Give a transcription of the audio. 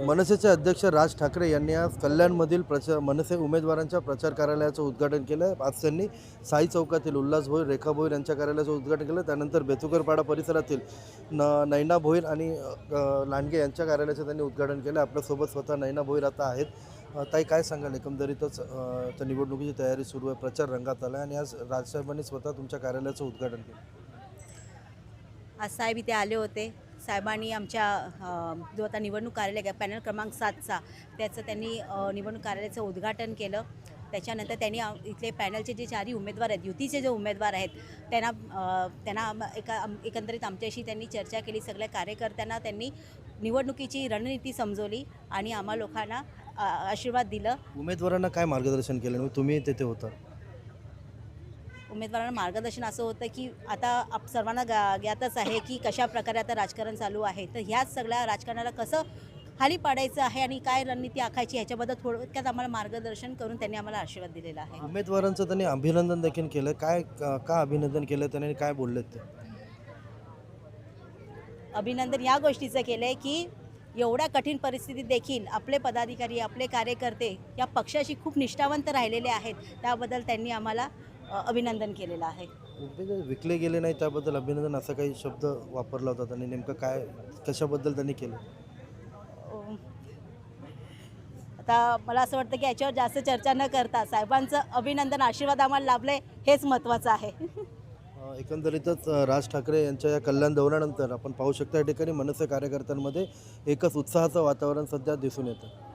मनसेचे अध्यक्ष राज ठाकरे यांनी आज कल्याणमधील मनसे उमेदवारांच्या प्रचार कार्यालयाचं उद्घाटन केलं. आज त्यांनी साई चौकातील उल्हास भोईर, रेखा भोईर यांच्या कार्यालयाचं उद्घाटन केलं. त्यानंतर बेतुकरपाडा परिसरातील नैना भोईर आणि लांडगे यांच्या कार्यालयाचं त्यांनी उद्घाटन केलं. आपल्यासोबत स्वतः नैना भोईर आता आहेत. ताई, काय सांगाल? एकंदरीतच त्या निवडणुकीची तयारी सुरू आहे, प्रचार रंगात आला आणि आज राजसाहेबांनी स्वतः तुमच्या कार्यालयाचं उद्घाटन केलं. आज साहेब इथे आले होते. साहेबांनी आमच्या जो आता निवडणूक कार्यालय पॅनल क्रमांक 7चा त्याचं त्यांनी निवडणूक कार्यालयाचं उद्घाटन केलं. त्याच्यानंतर त्यांनी इथले पॅनलचे जे चारही उमेदवार आहेत, युतीचे जे उमेदवार आहेत, त्यांना एकंदरीत आमच्याशी त्यांनी चर्चा केली. सगळ्या कार्यकर्त्यांना त्यांनी निवडणुकीची रणनीती समजवली आणि आम्हा लोकांना आशीर्वाद दिलं. उमेदवारांना काय मार्गदर्शन केलं? तुम्ही तेथे होता. उमेदवारांना मार्गदर्शन असं होतं की आता सर्वांना ज्ञातच आहे की कशा प्रकारे आता राजकारण चालू आहे. तर ह्याच सगळ्या राजकारणाला कसं खाली पाडायचं आहे आणि काय रणनीती आखायची ह्याच्याबद्दल थोडक्यात आम्हाला मार्गदर्शन करून त्यांनी आम्हाला आशीर्वाद दिलेला आहे. उमेदवारांचं त्यांनी अभिनंदन देखील केलं. काय का अभिनंदन केलं त्यांनी, काय बोललेत ते? अभिनंदन या गोष्टीचं केलं आहे की एवढ्या कठीण परिस्थितीत देखील आपले पदाधिकारी, आपले कार्यकर्ते या पक्षाशी खूप निष्ठावंत राहिलेले आहेत. त्याबद्दल त्यांनी आम्हाला अभिनंदन केलेलं आहे. विकले गेले नाही त्याबद्दल अभिनंदन असा काही शब्द वापरला होता त्यांनी. नेमकं काय, कशाबद्दल त्यांनी केलं? आता मला असं वाटतं की याच्यावर जास्त चर्चा न करता साहेबांचं अभिनंदन, आशीर्वाद आम्हाला लाभले हेच महत्त्वाचं आहे. एकंदरीतच राज ठाकरे यांच्या या कल्याण दौऱ्यानंतर आपण पाहू शकता या ठिकाणी मनसे कार्यकर्त्यांमध्ये एकच उत्साहाचं वातावरण सध्या दिसून येतं.